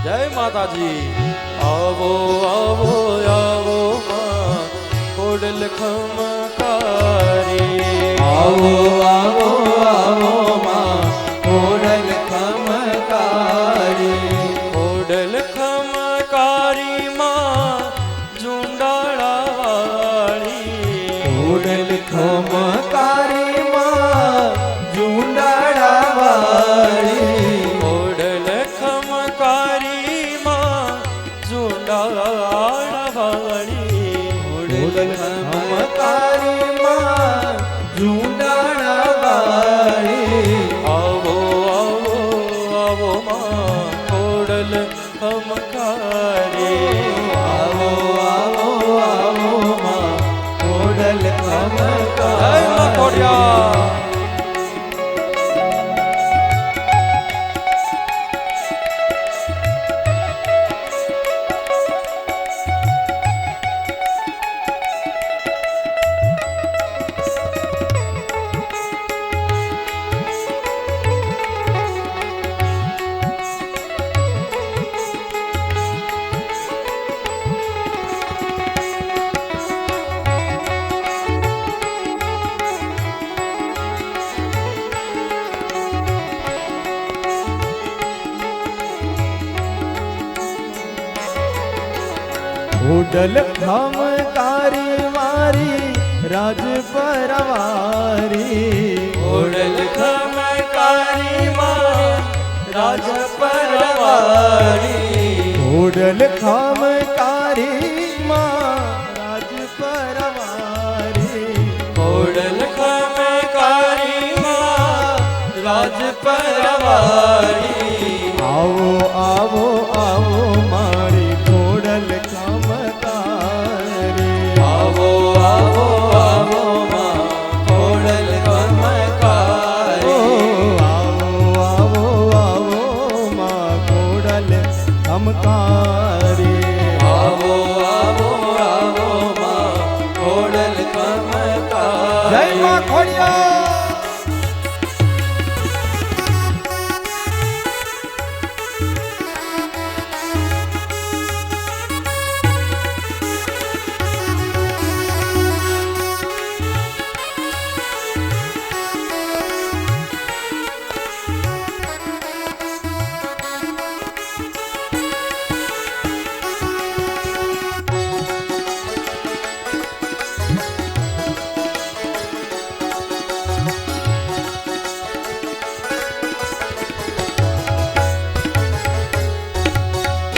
જય માતાજી. આવો આવો આવો માં ખોડલ ખમકારી. આવો આવો આવો માં ખોડલ ખમકારી. ખોડલ ખમકારી માં ઝુંડાળા વાળી. ખોડલ ખમકારી માં ઝુંડાળા વાળી. ખોડલ ખમકારી માં ઝુંડાળા વાળી. ખોડલ ખમકારી માં ઝુંડાળા વાળી. આવો આવો આવો માં ખોડલ ખમકારી. આવો આવો આવો માં ખોડલ જય માં ખમકારી. ખોડિયા. ખોડલ ખમકારી મારી રાજ પરવારી. ખોડલ ખમકારી માં રાજ પરવારી. ખોડલ ખમકારી માં રાજ પરવારી. ખોડલ ખમકારી માં રાજ પરવારી. આવો આવો આવો મારી ખોડલ ખમકારી. આવો આવો આવો માં ખોડલ ખમકારી. આવો આવો આવો માં ખોડલ ખમકારી. આવો આવો આવો માં ખોડલ ખમકારી. જય માં ખોડિયા.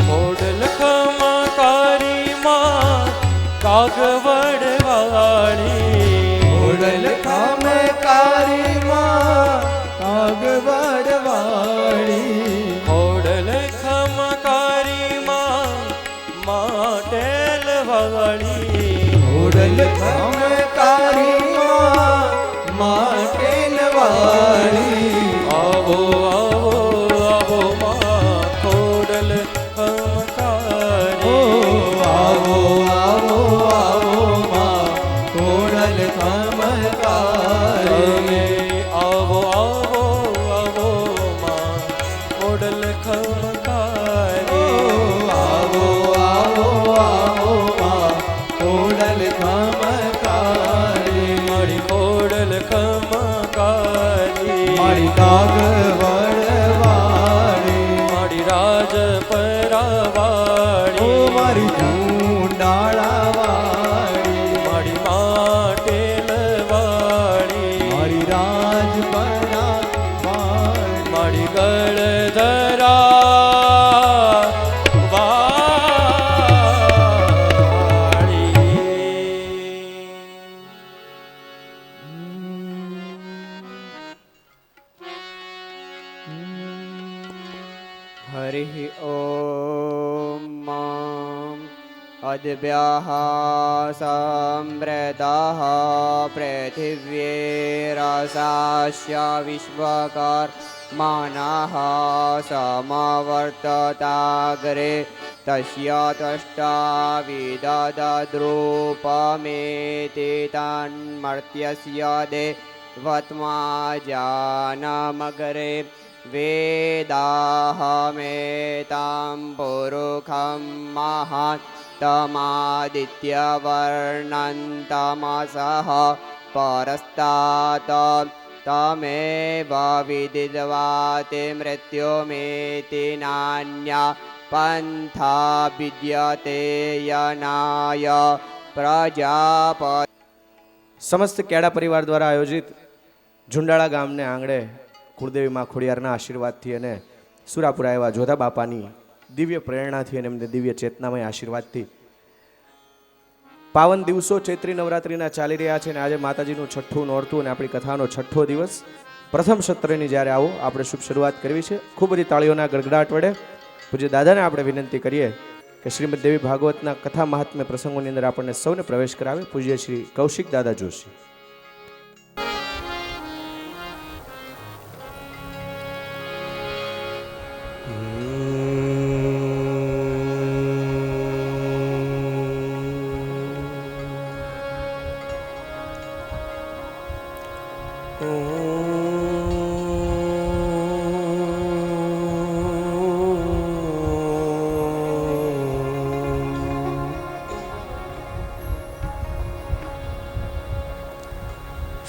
ખોડલ ખમકારી માં કાગવડ વાળી. ખોડલ ખમકારી માં કાગવડ વાળી. ખોડલ ખમકારી માં માટેલ વાળી. ખોડલ ખમકારી માં માટેલ વાળી. આવો આવો આવો માં ખોડલ ખમકારી. આવો આવો આવો માં ખોડલ ખમકારી. તમે આવો આવો આવો માં ખોડલ ખમકારી. આવો આવો આવો માં ખોડલ ખમકારી. મારી ખોડલ ખમકારી. મારી કાગવડ વાળી. મારી રાજ પરવાળી. ઓ મારી ઝુંડાળા વાળી. મારી માટેલ વાળી. મારી રાજપરા વાળી. મારી ગળધરા हरिः ॐ अद्भ्यः सम्प्रतः पृथिव्यैरसास्य विश्वकर्मणः समवर्तताग्रे तस्य त्वष्टाविदद्रूपमेति तन्मर्त्यस्य देवत्मा जानमग्रे વેદાહમેતાં પુરુષં મહાત્તમાદિત્યવર્ણં તમસઃ પરસ્તાત તમેવ વિદિત્વા તે મૃત્યુમેતિ નાન્યા પંથા વિદ્યતે યનાય પ્રજાપતિ. સમસ્ત કેળા પરિવાર દ્વારા આયોજિત ઝુંડાળા ગામને આંગણે કુળદેવી માં ખોડિયારના આશીર્વાદથી અને સુરાપુરા એવા જોધા બાપાની દિવ્ય પ્રેરણાથી અને એમને દિવ્ય ચેતનામય આશીર્વાદથી પાવન દિવસો ચૈત્રી નવરાત્રિના ચાલી રહ્યા છે અને આજે માતાજીનું છઠ્ઠું નોરતું અને આપણી કથાનો છઠ્ઠો દિવસ પ્રથમ સત્રની જ્યારે આવો આપણે શુભ શરૂઆત કરવી છે. ખૂબ બધી તાળીઓના ગડગડાટ વડે પૂજ્ય દાદાને આપણે વિનંતી કરીએ કે શ્રીમદ દેવી ભાગવતના કથા મહાત્મ્ય પ્રસંગોની અંદર આપણને સૌને પ્રવેશ કરાવે. પૂજ્ય શ્રી કૌશિક દાદા જોશી.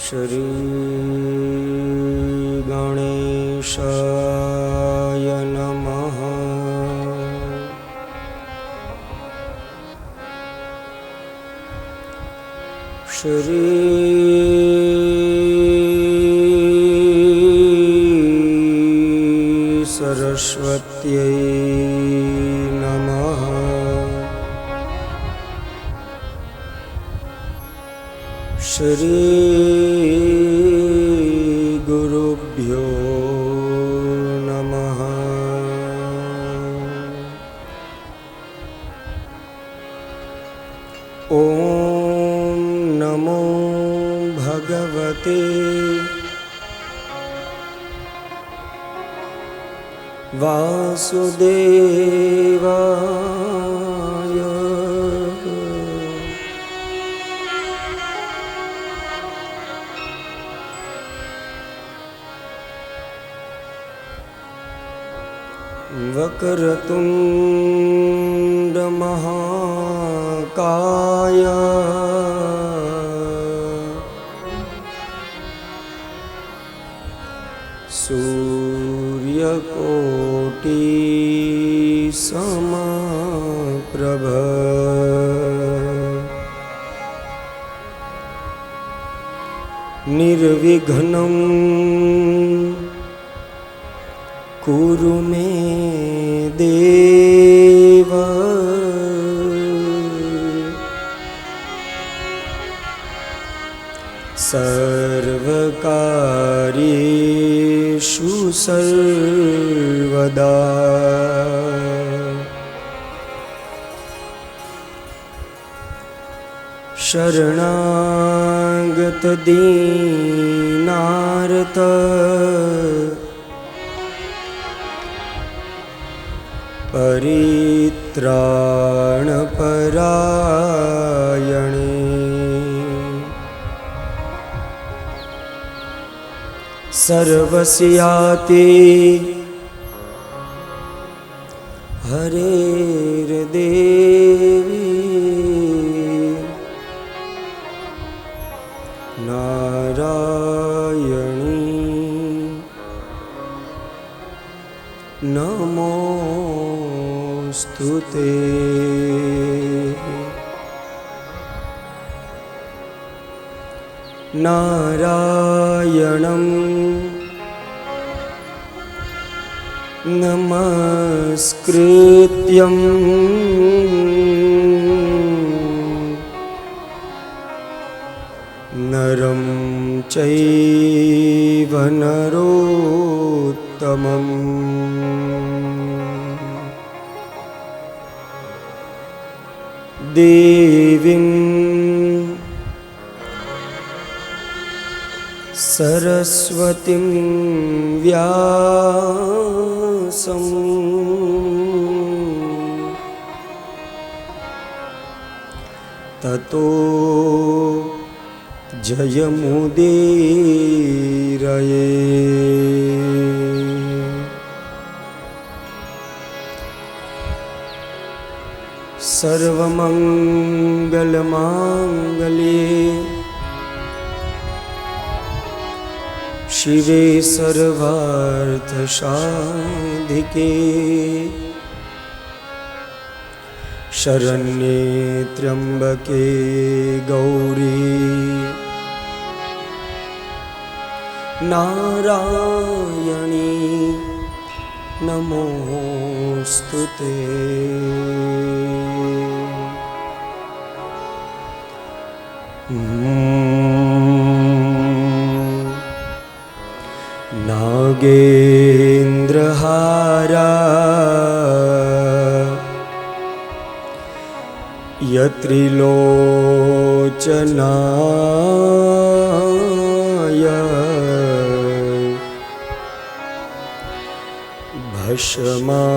શ્રી ગણેશાય નમઃ. શ્રી સરસ્વત્यै નમઃ. શ્રી ગુરુભ્યો નમઃ. ઓમ નમો ભગવતે વાસુદેવાય. વક્રતુંડ મહાકાય સૂર્યકોટિ સમપ્રભ. નિર્વિઘ્નં કુરુ મે દેવ. સર્વકાર્યેષુ સર્વદા. શરણાગત દીનાર્ત પરિત્રાણ પરાયણે. સર્વસ્યાતે હરેર્દેવી નારાયણી નમોસ્તુતે. નારાયણં નમસ્કૃત્યં નરં ચૈવ નરોત્તમં. દેવીં સરસ્વતીં વ્યાસં તતો જયમુદીરયે. सर्वमङ्गलमाङ्गल्ये शिवे सर्वार्थसाधिके शरण्ये त्र्यम्बके गौरी नारायणी नमोस्तुते। नागेन्द्रहारा यत्रिलोचनाय भस्माङ्गरागा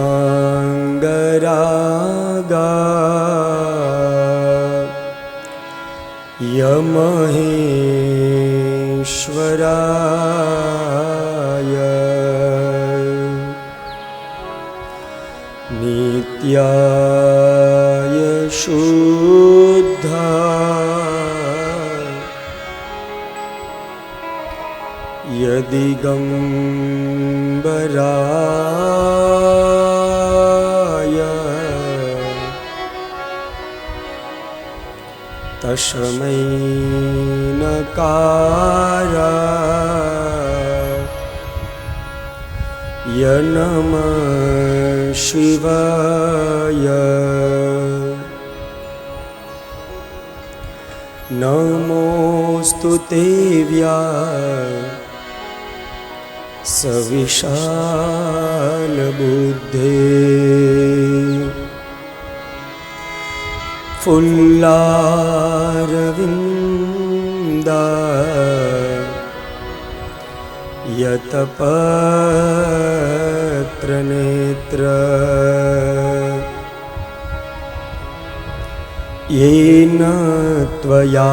यमहेश्वराय नित्याय शुद्धा यदिगम्बराय तस्मै नकाराय नमः शिवाय। नमोऽस्तु ते सविशालबुद्धे फुल्लारविन्दा यतपत्रनेत्र येन त्वया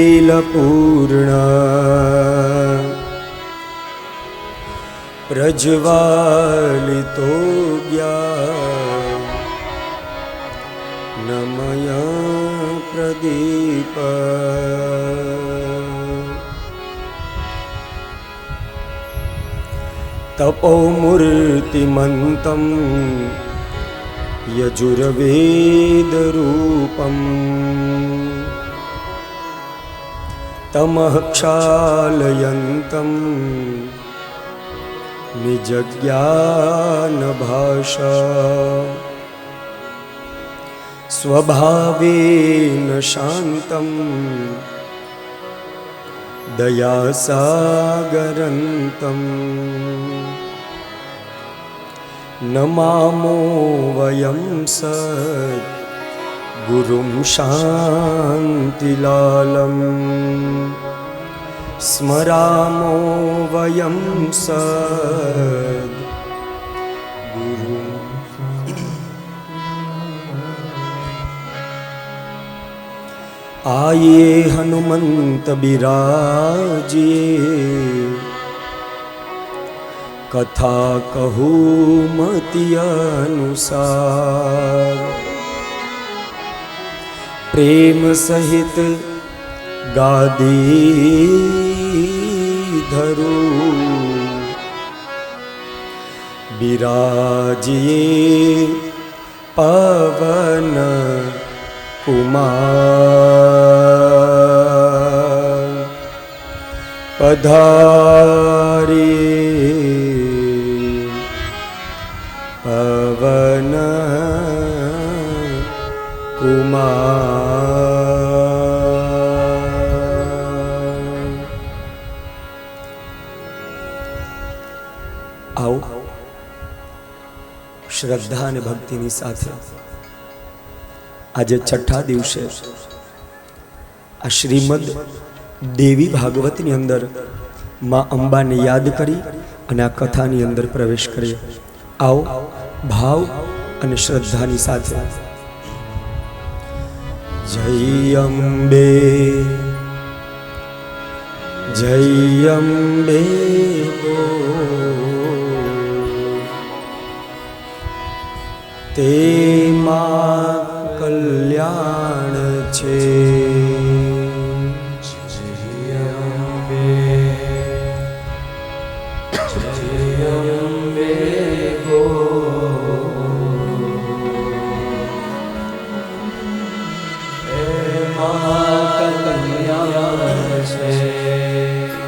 रततैलपूर्णा प्रज्वालितो ज्ञानमय प्रदीप तपोमूर्तिमन्तं यजुर्वेदरूपं तमः क्षालयन्तं निजज्ञानभाषा स्वभावेन शान्तं दयासागरन्तं नमामो वयं सद्गुरुं शान्तिलालं स्मरामो वयं सद्गुरुं। आये हनुमंत बिराजिए कथा कहूँ मति अनुसार प्रेम सहित गादी धरू बिराजिए पवन कुमार पधारी पवन कुमार। आओ श्रद्धा અને ભક્તિની સાથે આજે છઠ્ઠા દિવસે આ શ્રીમદ દેવી ભાગવતની અંદર માં અંબાને યાદ કરી અને આ કથાની અંદર પ્રવેશ કરીએ। आओ भाव અને શ્રદ્ધાની સાથે जय अम्बे जय अम्बे बोल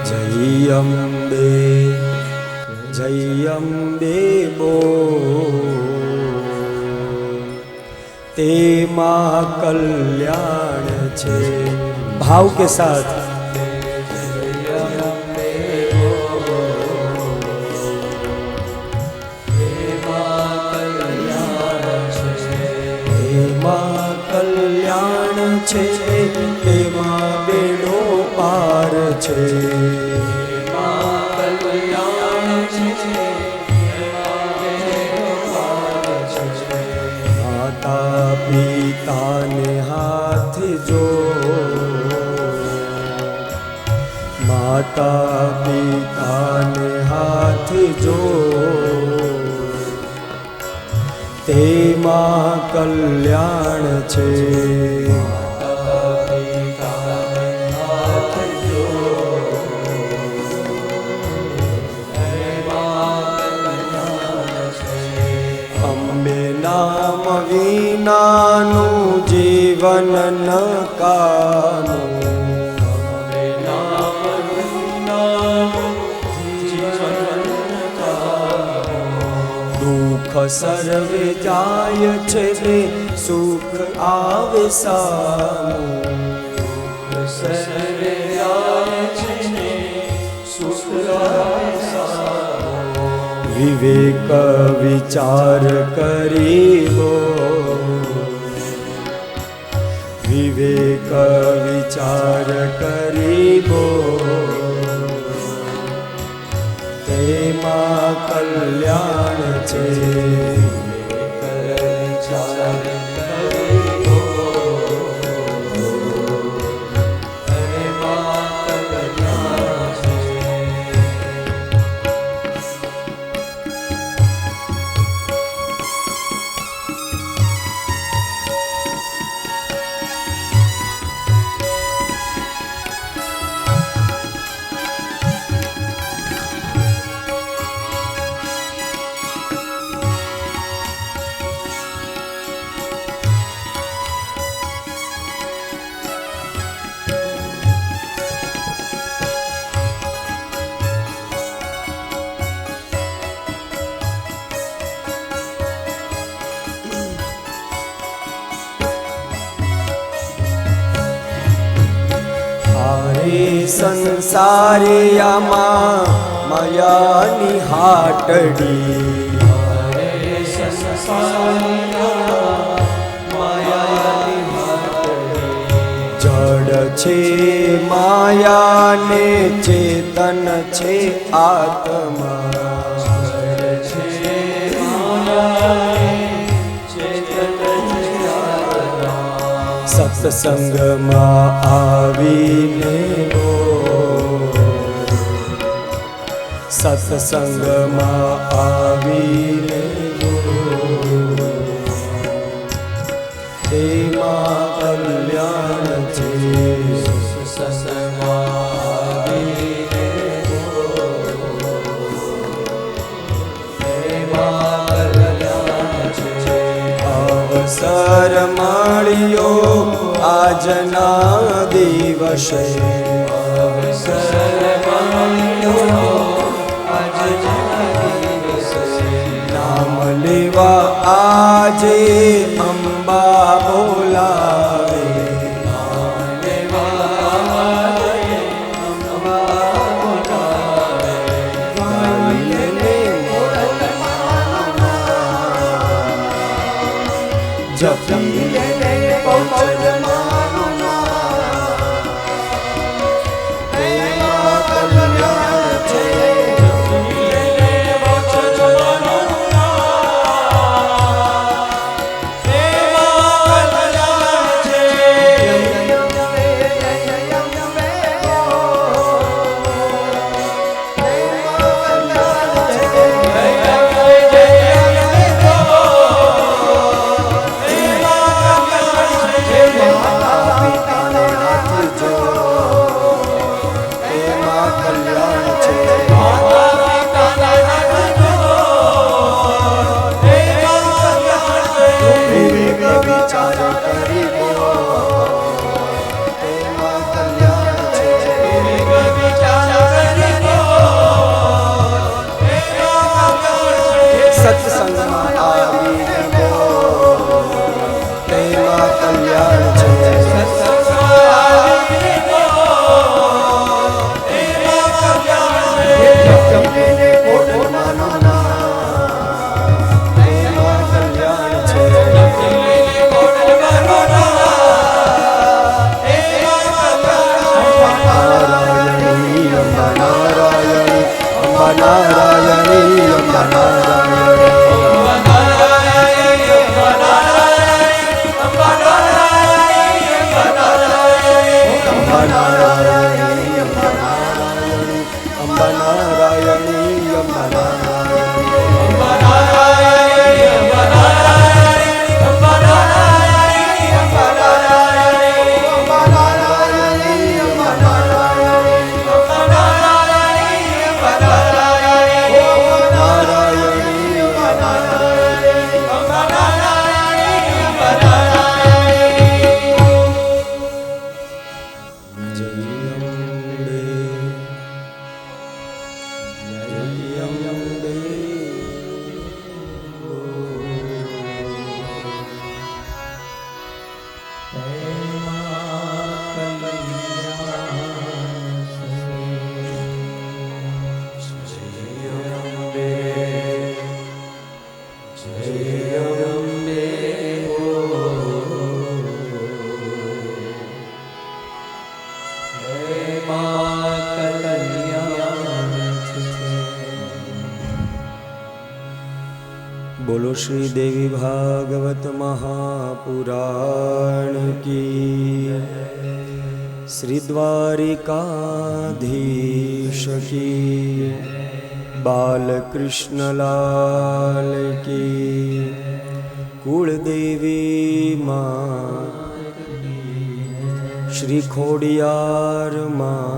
જય અંબે જય અંબે બોલ તેમાં કલ્યાણ છે ભાવ કે સાથ તેમાં કલ્યાણ છે તેમાં બેડો પાર છે માતા પિતાને હાથ જો માતા પિતાને હાથ જો તેમાં કલ્યાણ છે અંબે નામ વિનાનું જીવન ન કાનું દુઃખ સર્વે જાય છે ને સુખ આવે સામું સર્વે જાય છે ને સુખ આવે સામું વિવેક વિચાર કરીબો વિવેક વિચાર કરીબો તેમાં કલ્યાણ છે સંસારિયામાં માયાની હાટડી જડ છે માયાને ચેતન છે આત્મા સત્સંગમાં આવીને સત્સંગમાં આવીને તેમાં કલ્યાણ છે સત્સંગમાં આવીને તેમાં કલ્યાણ છે અવસર મળ્યો આજના દિવસે અવસર મળ્યો નામ લેવા આજે અંબા બોલાવે નામ લેવા આજે અંબા બોલાવે ગાઈને જપી લેને પૌચમાનું તેમાં કલ્યાણ છે નારાયણી અંબા નારાયણી અંબા નારાયણી અંબા નારાયણી અંબા નારાયણી અંબા बोलो श्री देवी भागवत महापुराण की श्री द्वारिकाधीश की बालकृष्ण लाल की कुलदेवी माँ श्री खोडियार माँ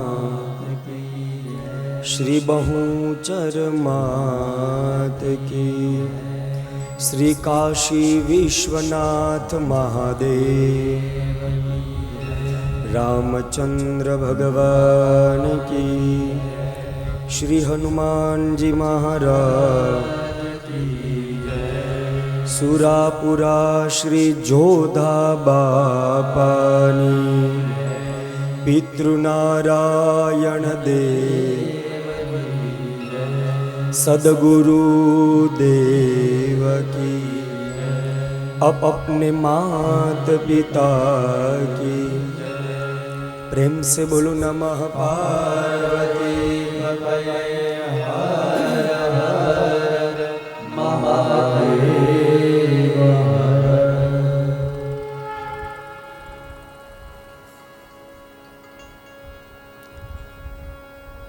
श्री बहुचर मात की श्री काशी विश्वनाथ महादेव रामचंद्र भगवान की श्री हनुमान जी महाराज सुरापुरा श्री जोधा बापानी पितृनारायण देव सदगुरु देव की अपने मात पिता की प्रेम से बोलो नमः पार्वती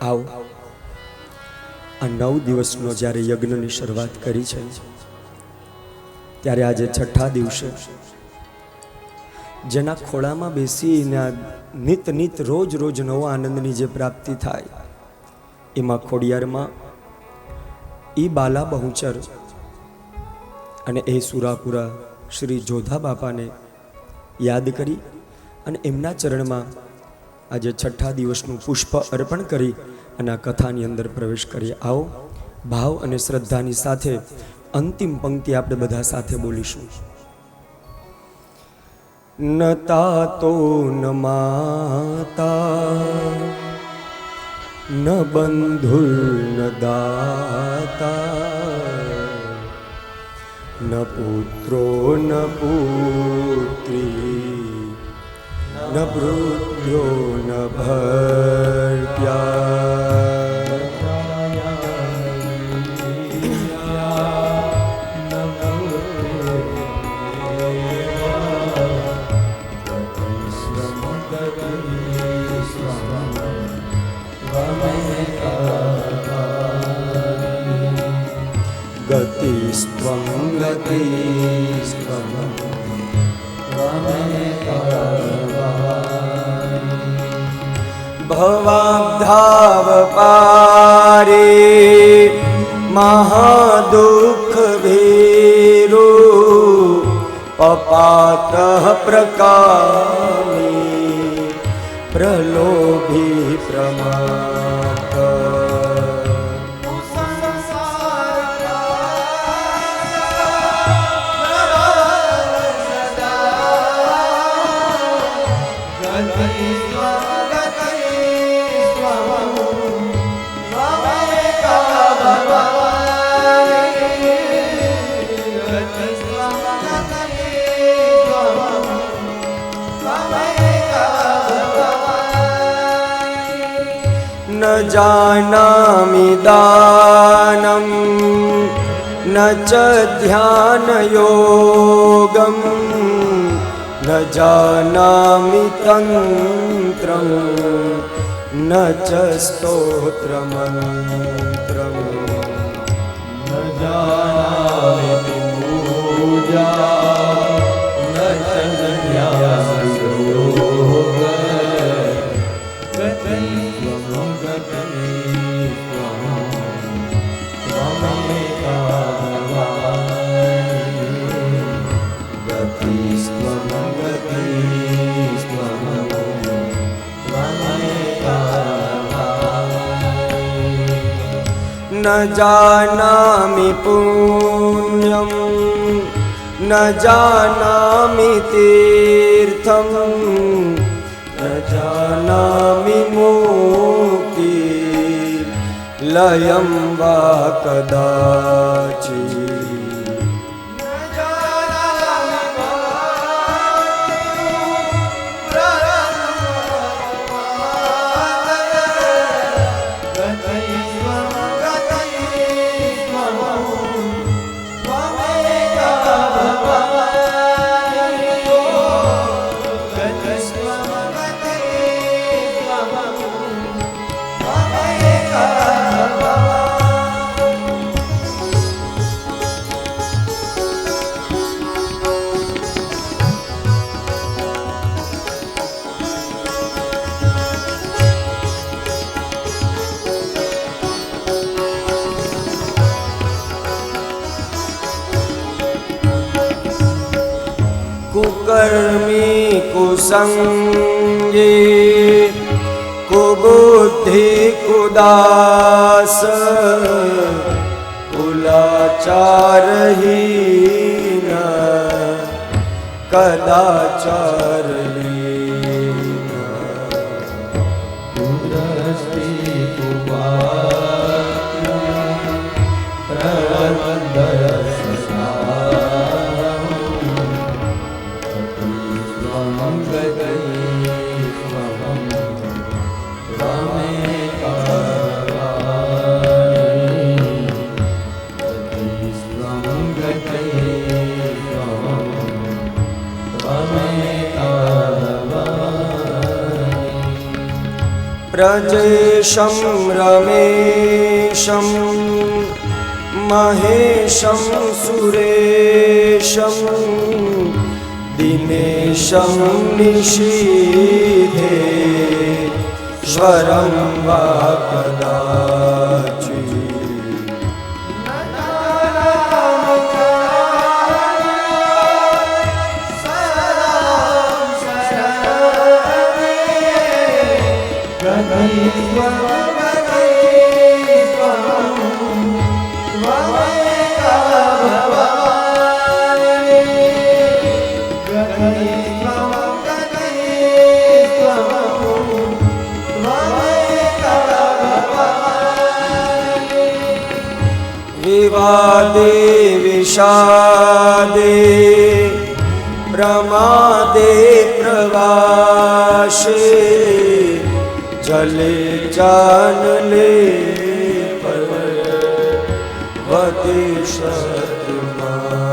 आओ આ 9 દિવસનો જ્યારે યજ્ઞની શરૂઆત કરી છે ત્યારે આજે છઠ્ઠા દિવસે જેના ખોળામાં બેસીને નિત રોજ નવો આનંદની જે પ્રાપ્તિ થાય એમાં ખોડિયારમાં ઈ બાલા બહુચર અને એ સુરાપુરા શ્રી જોધા બાપાને યાદ કરી અને એમના ચરણમાં આજે છઠ્ઠા દિવસનું પુષ્પ અર્પણ કરી અને આ કથાની અંદર પ્રવેશ કરીએ. આવો ભાવ અને શ્રદ્ધાની સાથે અંતિમ પંક્તિ આપણે બધા સાથે બોલીશું. ન તાતો ન માતા ન બંધુર ન દાતા ન પુત્રો ન પુત્રી ન ભૃત્યો ન ભર્યા ગતિસ્ત્વં ગતિસ્ત્વં ભવાબ્ધાવ પારે મહાદુઃખ ભીરો પપાત પ્રકામી પ્રલોભી પ્રમાત ન जानामि दानं न च ध्यानयोगं न जानामि तन्त्रं न च स्तोत्रमन्त्रम् न जानामि पूजा न च न्यासयोग गति त्वं गति त्वं त्वमेका गतिस्त्वं गतिस्त्वं त्वमेका न जानामि पुण्यं न जानामि तीर्थं न जानामि मुक्ति लयं वा कदाचित् कुकर्मी कुसंगी कुबुद्धि कुदास कुलाचारहीन कदाचारहीन कुदस्ति कुवाक्य प्रबन्धय प्रजेशं रमेशं महेशं सुरेशं दिनेशं निशीथे स्वरं वा कदाचित् विवादे विषादे प्रमादे प्रवासे जले जानले पर्वते शत्रुमाते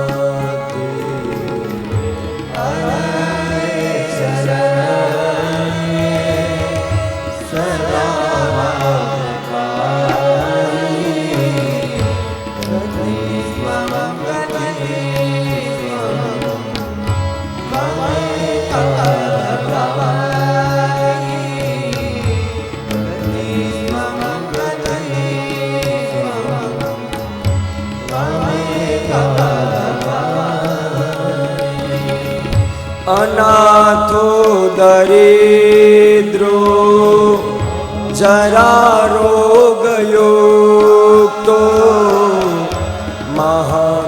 अनाथो दरिद्रो जरारोगयुक्तो महाक्षीणदीन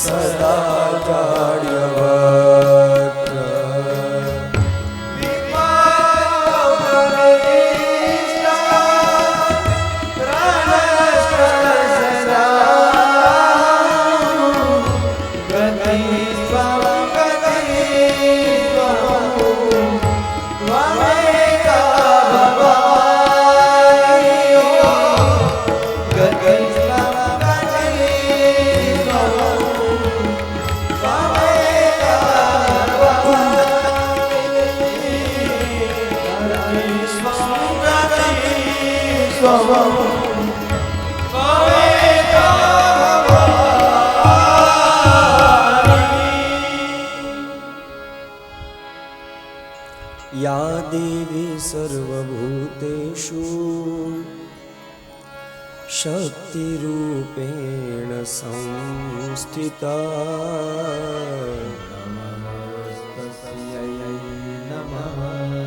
सदा जाड्यवक्त्र વિશ્વમ યા દેવી સર્વભૂતેષુ શક્તિરૂપેણ સંસ્થિતા નમસ્તસ્યૈ નમસ્તસ્યૈ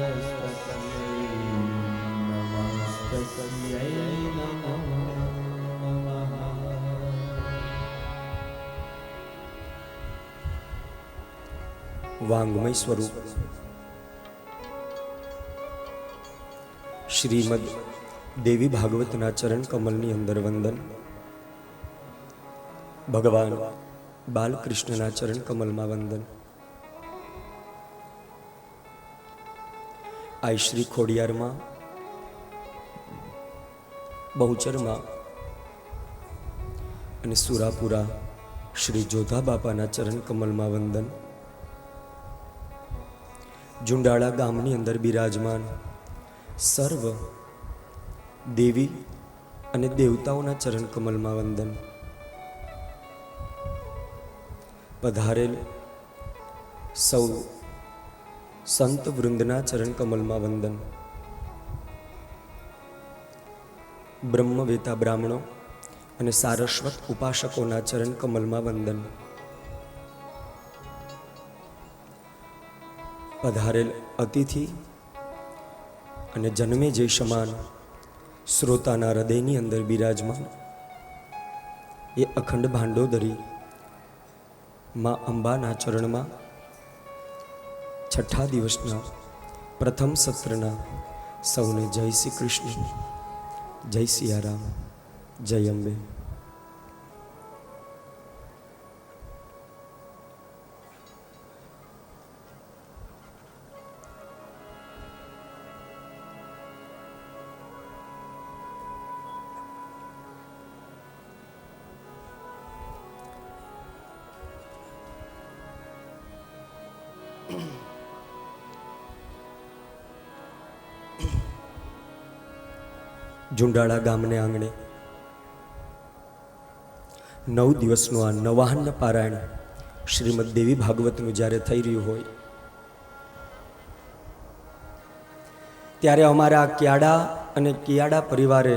નમો નમઃ. વાંગમય સ્વરૂપ શ્રીમદ દેવી ભાગવતના ચરણ કમલની અંદર વંદન. ભગવાન બાલકૃષ્ણના ચરણ કમલમાં વંદન. આ શ્રી ખોડિયારમાં, બહુચરમાં અને સુરાપુરા શ્રી જોધા બાપાના ચરણ કમલમાં વંદન. જુંડાળા ગામની અંદર બિરાજમાન સર્વ દેવી અને દેવતાઓના ચરણ કમલમાં વંદન. પધારેલ સૌ સંત વૃંદના ચરણ કમલમાં વંદન. બ્રહ્મવેતા બ્રાહ્મણો અને સારસ્વત ઉપાસકોના ચરણ કમલમાં વંદન. પધારેલ અતિથિ અને જન્મે જે સમાન શ્રોતાના હૃદયની અંદર બિરાજમાન એ અખંડ ભાંડોદરી માં અંબાના ચરણમાં છઠ્ઠા દિવસના પ્રથમ સત્રના સૌને જય શ્રી કૃષ્ણ, જય સિયારામ, જય અંબે. જુંડાળા ગામને આંગણે 9 દિવસનું આ નવાહન પારાયણ શ્રીમદ દેવી ભાગવતનું જ્યારે થઈ રહ્યું હોય ત્યારે અમારા કિયાડા અને કિયાડા પરિવારે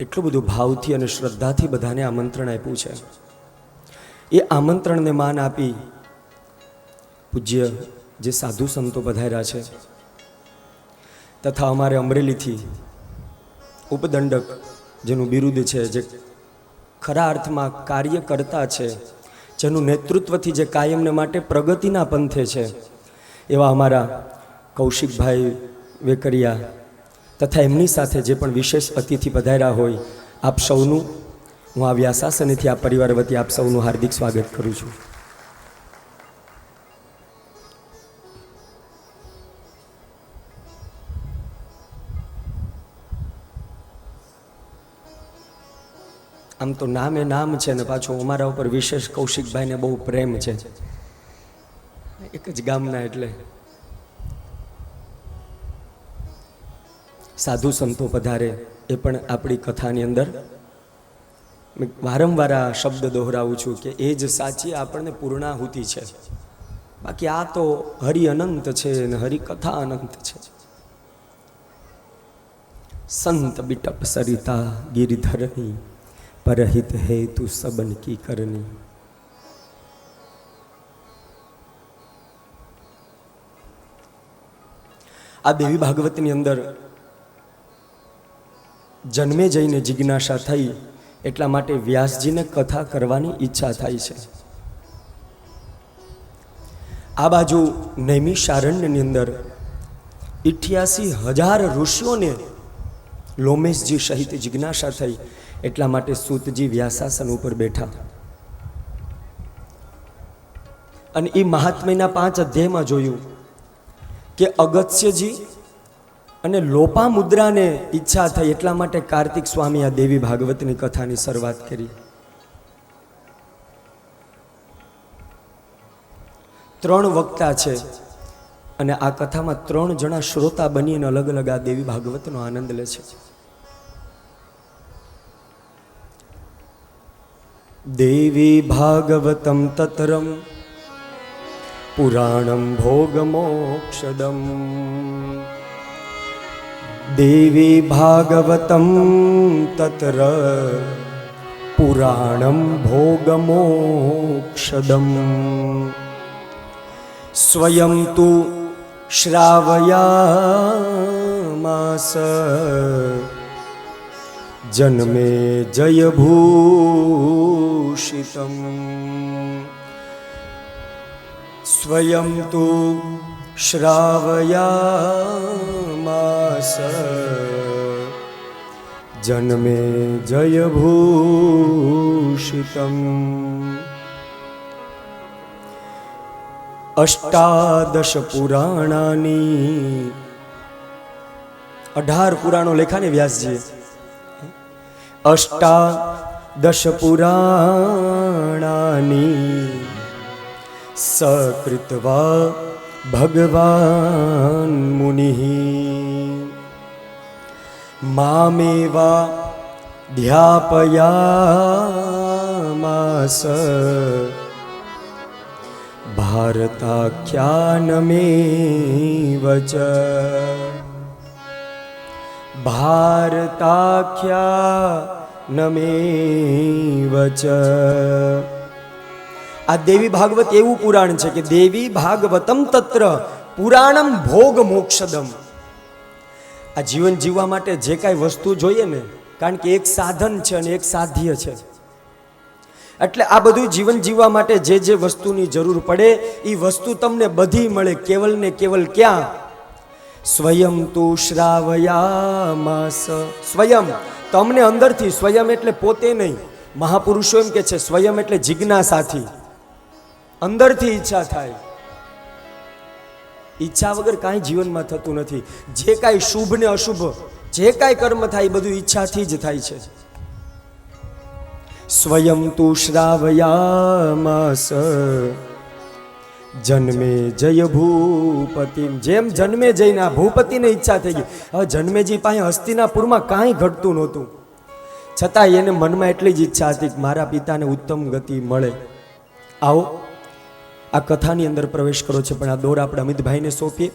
એટલું બધું ભાવથી અને શ્રદ્ધાથી બધાને આમંત્રણ આપ્યું છે. એ આમંત્રણને માન આપી પૂજ્ય જે સાધુ સંતો પધાર્યા છે તથા અમારે અમરેલીથી ઉપદંડક જેનું બિરુદ છે, જે ખરા અર્થમાં કાર્ય કરતા છે, જેનું નેતૃત્વથી જે કાયમને માટે પ્રગતિના પંથે છે, એવા અમારા કૌશિકભાઈ વેકરિયા તથા એમની સાથે જે પણ વિશેષ અતિથિ પધાર્યા હોય આપ સૌનું હું આ વ્યાસાસનેથી આ પરિવાર વતી આપ સૌનું હાર્દિક સ્વાગત કરું છું. આમ તો નામે નામ છે ને પાછું અમારા ઉપર વિશેષ કૌશિકભાઈને બહુ પ્રેમ છે, એક જ ગામના, એટલે સાધુ સંતો પધારે એ પણ આપણી કથાની અંદર મેં વારંવાર આ શબ્દ દોહરાવું છું કે એ જ સાચી આપણને પૂર્ણાહુતિ છે. બાકી આ તો હરિ અનંત છે ને હરિકથા અનંત છે. સંત બિટપ સરિતા ગિરિધરની પરહિત હેતુ સબન કી કરની. આ દેવી ભાગવતની અંદર જન્મે જઈને જિજ્ઞાસા થઈ એટલા માટે વ્યાસજીને કથા કરવાની ઈચ્છા થાય છે. આ બાજુ નૈમિષારણ્યની અંદર 88,000 ઋષિઓને લોમેશજી સહિત જિજ્ઞાસા થઈ એટલા માટે સૂતજી વ્યાસાસન ઉપર બેઠા અને એ મહાત્મ્યના 5 અધ્યાયમાં જોયું કે અગત્યજી અને લોપામુદ્રાને ઈચ્છા થઈ એટલા માટે કાર્તિક સ્વામી આ દેવી ભાગવતની કથાની શરૂઆત કરી. 3 વક્તા છે અને આ કથામાં 3 જણા શ્રોતા બનીને અલગ અલગ આ દેવી ભાગવતનો આનંદ લે છે. દેવી ભાગવતમ તતરમ પુરાણમ ભોગમોક્ષદમ દેવી ભાગવતમ તત્ર પુરાણમ ભોગમોક્ષદમ સ્વયં તુ શ્રાવયામાસ જન્મે જયભૂષિતમ સ્વયં તુ શ્રાવયામાસ જન્મે જયભૂષિતમ અષ્ટાદશ પુરાણાની 18 પુરાણો લેખા ને વ્યાસજીએ અષ્ટાદશ પુરાણાની સકૃત્વા ભગવાન મુનિઃ મામેવા ધ્યાપયામાસ ભારતાખ્યાનમેવ ચ ભારતાખ્યાનમેવ ચ આ દેવી ભાગવત એવું પુરાણ છે કે દેવી ભાગવતમ તત્ર પુરાણમ ભોગ મોક્ષદમ. આ જીવન જીવવા માટે જે કાંઈ વસ્તુ જોઈએ ને, કારણ કે એક સાધન છે અને એક સાધ્ય છે, એટલે આ બધું જીવન જીવવા માટે જે જે વસ્તુની જરૂર પડે એ વસ્તુ તમને બધી મળે. કેવલ ને કેવલ ક્યાં? સ્વયં તુ શ્રાવયામાસ. સ્વયં તમને અંદરથી, સ્વયં એટલે પોતે નહીં. મહાપુરુષો એમ કે છે સ્વયં એટલે જિજ્ઞાસાથી, અંદરથી ઈચ્છા થાય. ઈચ્છા વગર કાંઈ જીવનમાં થતું નથી. જે કાંઈ શુભ ને અશુભ જે કાંઈ કર્મ થાય બધું ઈચ્છાથી જ થાય છે. સ્વયં તુ શ્રાવયામાસ જન્મે જય ભૂપતિ. જેમ જન્મે જઈને આ ભૂપતિને ઈચ્છા થઈ ગઈ. હવે જન્મેજી પાસે હસ્તિનાપુરમાં કાંઈ ઘટતું નહોતું, છતાં એને મનમાં એટલી જ ઈચ્છા હતી કે મારા પિતાને ઉત્તમ ગતિ મળે. આવો આ કથાની અંદર પ્રવેશ કરો છે, પણ આ દોર આપણે અમિતભાઈને સોંપીએ.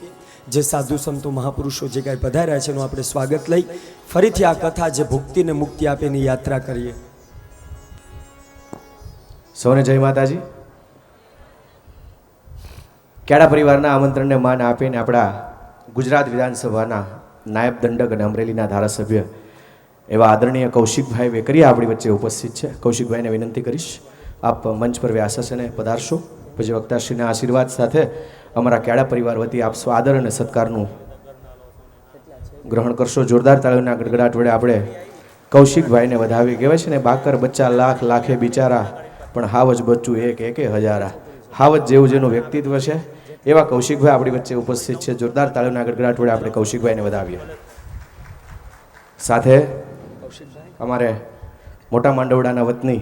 જે સાધુ સંતો મહાપુરુષો જે કાંઈ પધાર્યા છે એનું આપણે સ્વાગત લઈ ફરીથી આ કથા જે ભુક્તિ ને મુક્તિ આપે એની યાત્રા કરીએ. સૌને જય માતાજી. કેળા પરિવારના આમંત્રણને માન આપીને આપણા ગુજરાત વિધાનસભાના નાયબ દંડક અને અમરેલીના ધારાસભ્ય એવા આદરણીય કૌશિકભાઈ વેકરિયા આપણી વચ્ચે ઉપસ્થિત છે. કૌશિકભાઈને વિનંતી કરીશ આપ મંચ પર વ્યાસાસને પધારશો. પછી વક્તાશ્રીના આશીર્વાદ સાથે અમારા કેળા પરિવાર વતી આપ આદર અને સત્કારનું ગ્રહણ કરશો. જોરદાર તાળીઓના ગડગડાટ વડે આપણે કૌશિકભાઈને વધાવી. કહેવાય છે ને, બાકર બચ્ચા લાખ લાખે બિચારા, પણ હાવજ બચ્ચું એક એકે હજારા. હાવજ જેવું જેનું વ્યક્તિત્વ છે એવા કૌશિકભાઈ આપણી વચ્ચે ઉપસ્થિત છે. જોરદાર તાળીઓના ગડગડાટ વડે આપણે કૌશિકભાઈને વધાવીએ. સાથે અમારે મોટા માંડવડાના વતની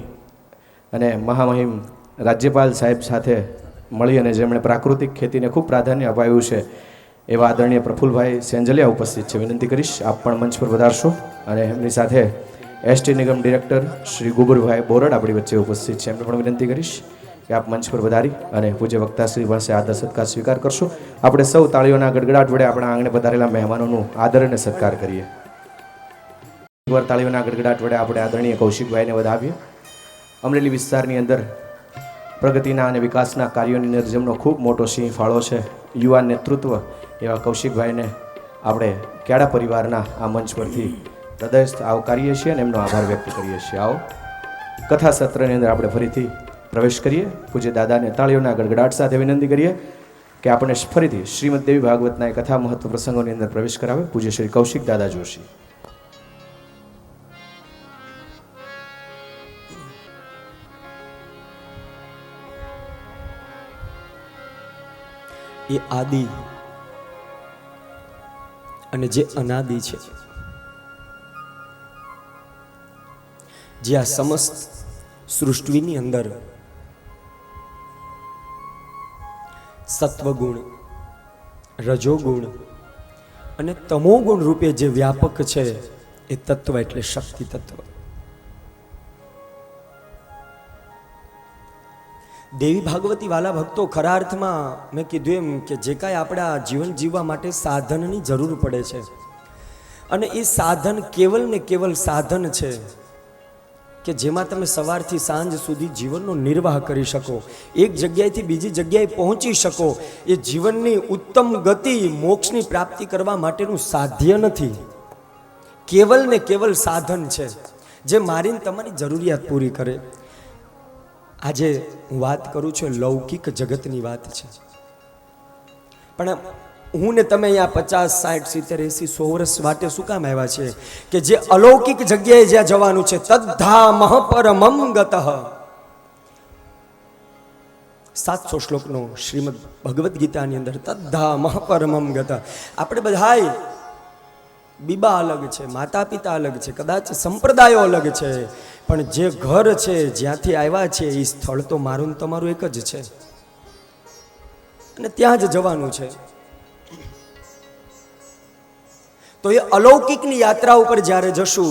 અને મહામહિમ રાજ્યપાલ સાહેબ સાથે મળી અને જેમણે પ્રાકૃતિક ખેતીને ખૂબ પ્રાધાન્ય અપાયું છે એવા આદરણીય પ્રફુલભાઈ સેંજલિયા ઉપસ્થિત છે. વિનંતી કરીશ આપ પણ મંચ પર વધારશો. અને એમની સાથે એસટી નિગમ ડિરેક્ટર શ્રી ગુબરભાઈ બોરડ આપણી વચ્ચે ઉપસ્થિત છે. એમને પણ વિનંતી કરીશ કે આપ મંચ પર વધારી અને પૂજ્ય વક્તાશ્રી પાસે આદર સત્કાર સ્વીકાર કરશો. આપણે સૌ તાળીઓના ગડગડાટ વડે આપણા આંગણે પધારેલા મહેમાનોનું આદર અને સત્કાર કરીએ. એકવાર તાળીઓના ગડગડાટ વડે આપણે આદરણીય કૌશિકભાઈને વધાવીએ. અમરેલી વિસ્તારની અંદર પ્રગતિના અને વિકાસના કાર્યોની અંદર જેમનો ખૂબ મોટો સિંહ ફાળો છે, યુવા નેતૃત્વ એવા કૌશિકભાઈને આપણે કેળા પરિવારના આ મંચ પરથી હૃદયસ્થ આવકારીએ છીએ અને એમનો આભાર વ્યક્ત કરીએ છીએ. આવો કથા સત્રની અંદર આપણે ફરીથી પ્રવેશ કરીએ. પૂજ્ય દાદાને તાળીઓના ગડગડાટ સાથે વિનંતી કરીએ કે આપણે ફરીથી શ્રીમદ દેવી ભાગવતના એ કથા મહત્વ પ્રસંગોની અંદર પ્રવેશ કરાવે. પૂજ્ય શ્રી કૌશિક દાદા જોશી. એ આદિ અને જે અનાદિ છે, જે આ સમસ્ત સૃષ્ટિની અંદર સત્વગુણ, રજોગુણ અને તમોગુણ રૂપે જે વ્યાપક છે એ તત્વ એટલે શક્તિ તત્વ. દેવી ભાગવતી વાલા ભક્તો, ખરા અર્થમાં મેં કીધું એમ કે જે કાંઈ આપણા જીવન જીવવા માટે સાધનની જરૂર પડે છે, અને એ સાધન કેવલ ને કેવલ સાધન છે કે જેમાં તમે સવારથી સાંજ સુધી જીવનનો નિર્વાહ કરી શકો, એક જગ્યાએથી બીજી જગ્યાએ પહોંચી શકો. એ જીવનની ઉત્તમ ગતિ, મોક્ષની પ્રાપ્તિ કરવા માટેનું સાધ્ય નથી, કેવલ ને કેવલ સાધન છે જે મારીને તમારી જરૂરિયાત પૂરી કરે. આજે હું વાત કરું છું લૌકિક જગતની વાત છે, પણ હું ને તમે અહીંયા 50, 60, 70, 80, 100 વર્ષ માટે શું કામ આવ્યા છે? કે જે અલૌકિક જગ્યાએ જ્યાં જવાનું છે, તદ્ધામઃ પરમં ગતઃ. 700 શ્લોકનો શ્રીમદ ભગવદ્ ગીતાની અંદર તદ્ધામઃ પરમં ગતઃ. આપણે બધાય બીબા અલગ છે, માતા પિતા અલગ છે, કદાચ સંપ્રદાયો અલગ છે, પણ જે ઘર છે, જ્યાંથી આવ્યા છે, એ સ્થળ તો મારું ને તમારું એક જ છે, અને ત્યાં જ જવાનું છે. તો એ અલૌકિકની યાત્રા ઉપર જ્યારે જશું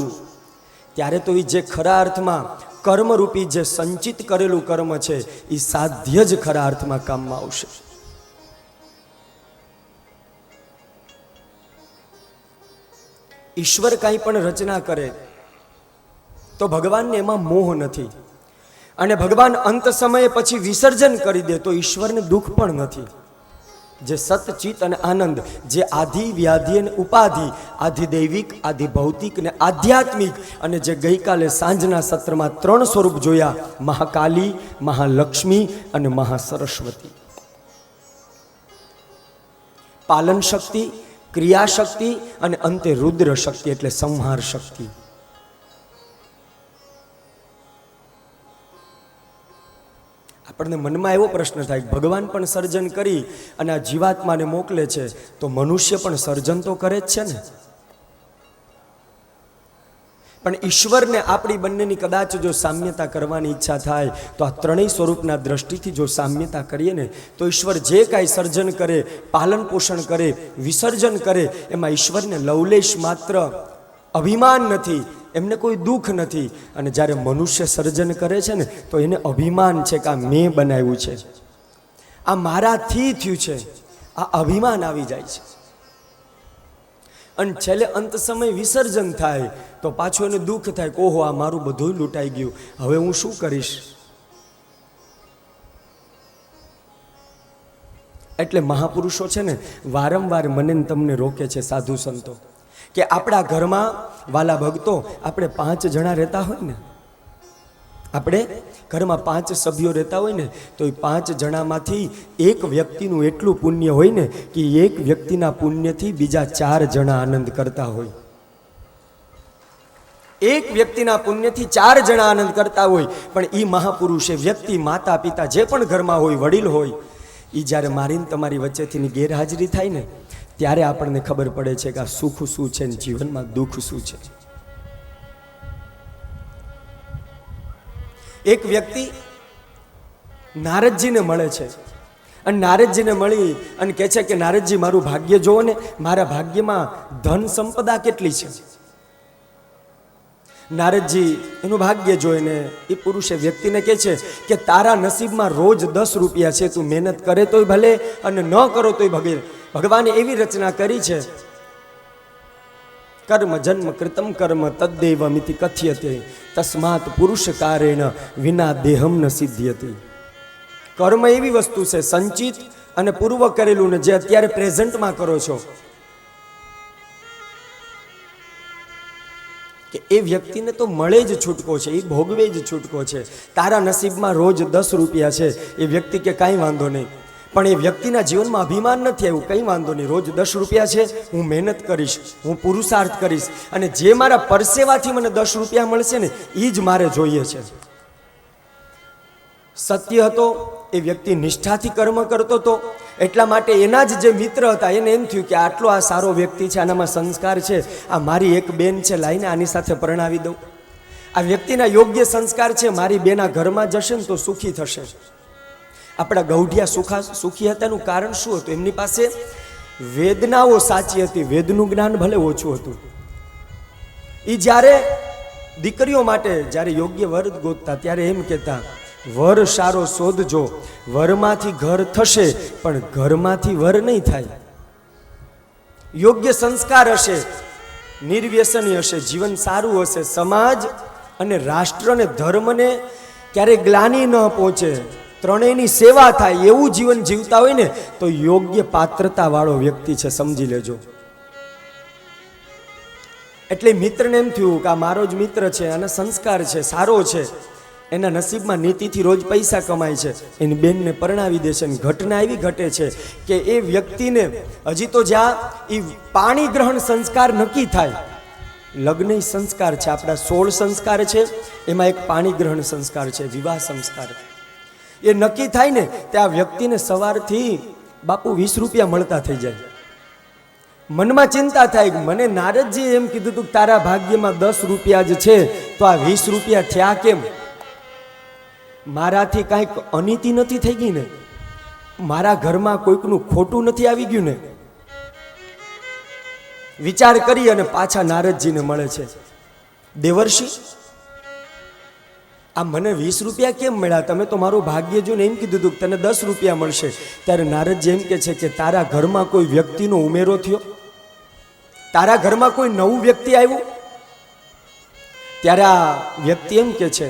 ત્યારે તો એ જે ખરા અર્થમાં કર્મરૂપી જે સંચિત કરેલું કર્મ છે એ સાધ્ય જ ખરા અર્થમાં કામમાં આવશે. ઈશ્વર કાંઈ પણ રચના કરે તો ભગવાનને એમાં મોહ નથી, અને ભગવાન અંત સમયે પછી વિસર્જન કરી દે તો ઈશ્વરને દુઃખ પણ નથી. જે સતચિત અને આનંદ, જે આધિ વ્યાધિ અને ઉપાધિ, આધિદૈવિક, આધિભૌતિક ને આધ્યાત્મિક, અને જે ગઈકાલે સાંજના સત્રમાં 3 સ્વરૂપ જોયા, મહાકાલી, મહાલક્ષ્મી અને મહાસરસ્વતી. પાલન શક્તિ, ક્રિયાશક્તિ અને અંતે રુદ્ર શક્તિ એટલે સંહાર શક્તિ. આપણને મનમાં એવો પ્રશ્ન થાય, ભગવાન પણ સર્જન કરી અને આ જીવાત્માને મોકલે છે, તો મનુષ્ય પણ સર્જન તો કરે જ છે ને. પણ ઈશ્વરને આપણી બંનેની કદાચ જો સામ્યતા કરવાની ઈચ્છા થાય તો આ 3 સ્વરૂપના દ્રષ્ટિથી જો સામ્યતા કરીએ ને, તો ઈશ્વર જે કાંઈ સર્જન કરે, પાલન પોષણ કરે, વિસર્જન કરે, એમાં ઈશ્વરને લવલેશ માત્ર અભિમાન નથી, એમને કોઈ દુઃખ નથી. અને જ્યારે મનુષ્ય સર્જન કરે છે ને, તો એને અભિમાન છે કે આ મેં બનાવ્યું છે, આ મારાથી થયું છે, આ અભિમાન આવી જાય છે. અને છેલ્લે અંત સમય વિસર્જન થાય તો પાછું એને દુઃખ થાય કે ઓહો, આ મારું બધું લૂંટાઈ ગયું, હવે હું શું કરીશ? એટલે મહાપુરુષો છે ને વારંવાર મને ને તમને રોકે છે, સાધુ સંતો, કે આપણા ઘરમાં વાલા ભક્તો, આપણે 5 જણા રહેતા હોય ને, આપણે ઘરમાં 5 સભ્યો રહેતા હોય ને, તો એ 5 જણામાંથી એક વ્યક્તિનું એટલું પુણ્ય હોય ને કે એક વ્યક્તિના પુણ્યથી બીજા 4 જણા આનંદ કરતા હોય. એક વ્યક્તિના પુણ્યથી 4 જણા આનંદ કરતા હોય. પણ એ મહાપુરુષે વ્યક્તિ, માતા પિતા જે પણ ઘરમાં હોય, વડીલ હોય, એ જ્યારે મારીને તમારી વચ્ચેથી ગેરહાજરી થાય ને, ત્યારે આપણને ખબર પડે છે કે આ સુખ શું છે ને જીવનમાં દુઃખ શું છે. એક વ્યક્તિ નારદજીને મળે છે, અને નારદજીને મળી અને કહે છે કે નારદજી, મારું ભાગ્ય જોવો ને, મારા ભાગ્યમાં ધન સંપદા કેટલી છે. નારદજી એનું ભાગ્ય જોઈને એ પુરુષે વ્યક્તિને કહે છે કે તારા નસીબમાં રોજ 10 રૂપિયા છે, તું મહેનત કરે તોય ભલે અને ન કરો તોય ભલે. ભગવાને એવી રચના કરી છે, કર્મ જન્મ કૃતમ કર્મ તદ્દેવ મિતિ કથ્યતે તસ્માત પુરુષ કારેણ વિના દેહમ ન સિદ્ધ્યતે. કર્મ એવી વસ્તુ છે, સંચિત અને પૂર્વ કરેલું ને જે અત્યારે પ્રેઝન્ટમાં કરો છો, કે એ વ્યક્તિને તો મળે જ છૂટકો છે, એ ભોગવે જ છૂટકો છે. તારા નસીબમાં રોજ 10 રૂપિયા છે, એ વ્યક્તિ કે કાંઈ વાંધો નહીં, પણ એ વ્યક્તિના જીવનમાં અભિમાન નથી આવ્યું, કંઈ વાંધો નહીં, રોજ 10 રૂપિયા છે, હું મહેનત કરીશ, હું પુરુષાર્થ કરીશ, અને જે મારા પરસેવાથી મને 10 રૂપિયા મળશે ને, એ જ મારે જોઈએ છે. સત્ય હતો, એ વ્યક્તિ નિષ્ઠાથી કર્મ કરતો હતો, એટલા માટે એના જ જે મિત્ર હતા એને એમ થયું કે આટલો આ સારો વ્યક્તિ છે, આનામાં સંસ્કાર છે, આ મારી એક બેન છે, લાઈને આની સાથે પરણાવી દઉં. આ વ્યક્તિના યોગ્ય સંસ્કાર છે, મારી બેના ઘરમાં જશે ને તો સુખી થશે. આપણા ગૌઢિયા સુખી હતાનું કારણ શું હતું? એમની પાસે વેદનાઓ સાચી હતી, વેદનું જ્ઞાન ભલે ઓછું હતું. એ જ્યારે દીકરીઓ માટે જ્યારે યોગ્ય વર ગોતતા ત્યારે એમ કહેતા વર સારો શોધજો, વરમાંથી ઘર થશે પણ ઘરમાંથી વર નહીં થાય. યોગ્ય સંસ્કાર હશે, નિર્વ્યસની હશે, જીવન સારું હશે, સમાજ અને રાષ્ટ્ર અને ધર્મને ક્યારેય ગ્લાનિ ન પહોંચે, ત્રણેયની સેવા થાય એવું જીવન જીવતા હોય ને તો યોગ્ય પાત્રતા વાળો વ્યક્તિ છે, સમજી લેજો. એટલે મિત્રને એમ થયું કે આ મારો જ મિત્ર છે, આના સંસ્કાર છે, સારો છે, એના નસીબમાં નીતિથી રોજ પૈસા કમાય છે, એની બેનને પરણાવી દે છે. ઘટના એવી ઘટે છે કે એ વ્યક્તિને હજી તો જ્યાં એ પાણી ગ્રહણ સંસ્કાર નક્કી થાય, લગ્ન સંસ્કાર છે, આપણા 16 સંસ્કાર છે, એમાં એક પાણી ગ્રહણ સંસ્કાર છે, વિવાહ સંસ્કાર. એ નક્કી થાય ને ત્યાં વ્યક્તિને સવારથી બાપુ 20 રૂપિયા મળતા થઈ જાય. મનમાં ચિંતા થાય કે મને નારદજીએ એમ કીધું હતું કે તારા ભાગ્યમાં 10 રૂપિયા જ છે, તો આ 20 રૂપિયા થયા કેમ? મારાથી કાંઈક અનીતિ નથી થઈ ગઈ ને? મારા ઘરમાં કોઈકનું ખોટું નથી આવી ગયું ને? વિચાર કરી અને પાછા નારદજીને મળે છે. દેવર્ષિ, આ મને 20 રૂપિયા કેમ મળ્યા? તમે તો મારું ભાગ્ય જોઈને એમ કીધું હતું કે તને 10 રૂપિયા મળશે. ત્યારે નારદજી એમ કે છે કે તારા ઘરમાં કોઈ વ્યક્તિનો ઉમેરો થયો? તારા ઘરમાં કોઈ નવું વ્યક્તિ આવ્યું? ત્યારે આ વ્યક્તિ એમ કે છે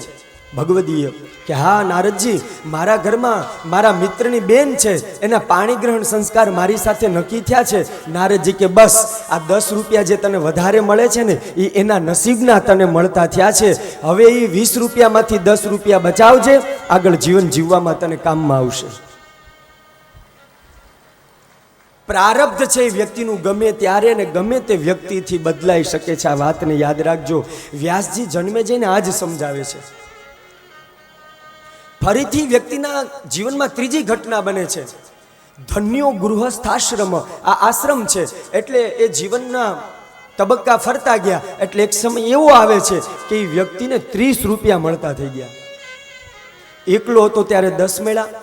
ભગવદીય કે હા નારદજી, મારા ઘરમાં મારા મિત્રની બેન છે, એના પાણી ગ્રહણ સંસ્કાર મારી સાથે નક્કી થયા છે. નારદજી કે બસ આ 10 રૂપિયા જે તને વધારે મળે છે ને એ એના નસીબના તને મળતા થયા છે. હવે એ 20 રૂપિયામાંથી 10 રૂપિયા બચાવજે, આગળ જીવન જીવવામાં તને કામમાં આવશે. પ્રારબ્ધ છે એ વ્યક્તિનું ગમે ત્યારે ને ગમે તે વ્યક્તિથી બદલાઈ શકે છે. આ વાતને યાદ રાખજો. વ્યાસજી જન્મે જઈને આ જ સમજાવે છે. ફરીથી વ્યક્તિના જીવનમાં ત્રીજી ઘટના બને છે. ધન્યો ગૃહસ્થાશ્રમ, આ આશ્રમ છે એટલે એ જીવનના તબક્કા ફરતા ગયા એટલે એક સમય એવો આવે છે કે એ વ્યક્તિને 30 રૂપિયા મળતા થઈ ગયા. એકલો હતો ત્યારે 10 મળ્યા,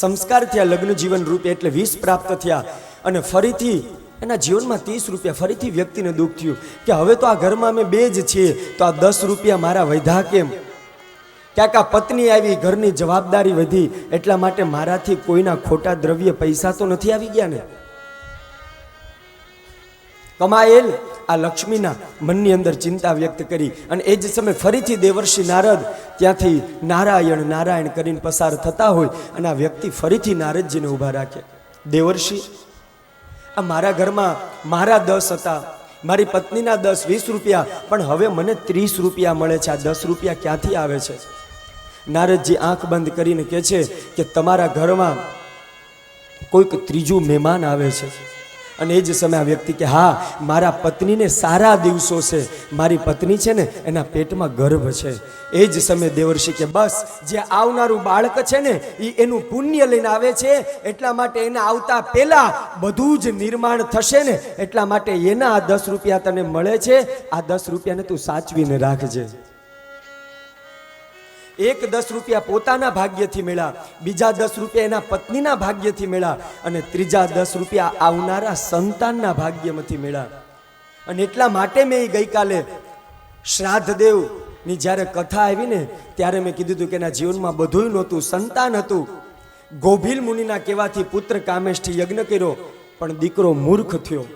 સંસ્કાર થયા લગ્ન જીવન રૂપે એટલે 20 પ્રાપ્ત થયા, અને ફરીથી એના જીવનમાં 30 રૂપિયા. ફરીથી વ્યક્તિને દુઃખ થયું કે હવે તો આ ઘરમાં અમે 2 જ છીએ, તો આ 10 રૂપિયા મારા વધ્યા કેમ? ક્યાંક આ પત્ની આવી, ઘરની જવાબદારી વધી, એટલા માટે મારાથી કોઈના ખોટા દ્રવ્ય પૈસા તો નથી આવી ગયા ને? કમાયેલ આ લક્ષ્મીના મનની અંદર ચિંતા વ્યક્ત કરી, અને એ જ સમય ફરીથી દેવર્ષિ નારદ ત્યાંથી નારાયણ નારાયણ કરીને પસાર થતા હોય, અને આ વ્યક્તિ ફરીથી નારદજીને ઊભા રાખે. દેવર્ષિ, આ મારા ઘરમાં મારા 10 હતા, મારી પત્નીના 10, 20 રૂપિયા, પણ હવે મને 30 રૂપિયા મળે છે. આ 10 રૂપિયા ક્યાંથી આવે છે? નારદજી આંખ બંધ કરીને કહે છે કે તમારા ઘરમાં કોઈક ત્રીજું મહેમાન આવે છે. અને એ જ સમયે આ વ્યક્તિ કે હા, મારા પત્નીને સારા દિવસો છે, મારી પત્ની છે ને એના પેટમાં ગર્ભ છે. એ જ સમયે દેવર્ષિ કે બસ જે આવનારું બાળક છે ને એ એનું પુણ્ય લઈને આવે છે, એટલા માટે એના આવતા પહેલા બધું જ નિર્માણ થશે ને, એટલા માટે એના આ 10 રૂપિયા તને મળે છે. આ 10 રૂપિયાને તું સાચવીને રાખજે. એક 10 રૂપિયા પોતાના ભાગ્યથી મળ્યા, બીજા 10 રૂપિયા એના પત્નીના ભાગ્યથી મળ્યા, અને ત્રીજા 10 રૂપિયા આવનારા સંતાનના ભાગ્યમાંથી મળ્યા. અને એટલા માટે મેં ગઈકાલે શ્રાદ્ધદેવની જ્યારે કથા આવી ને ત્યારે મેં કીધું હતું કે એના જીવનમાં બધું નહોતું, સંતાન હતું. ગોભીલ મુનિના કહેવાથી પુત્ર કામેષ્ઠી યજ્ઞ કર્યો, પણ દીકરો મૂર્ખ થયો.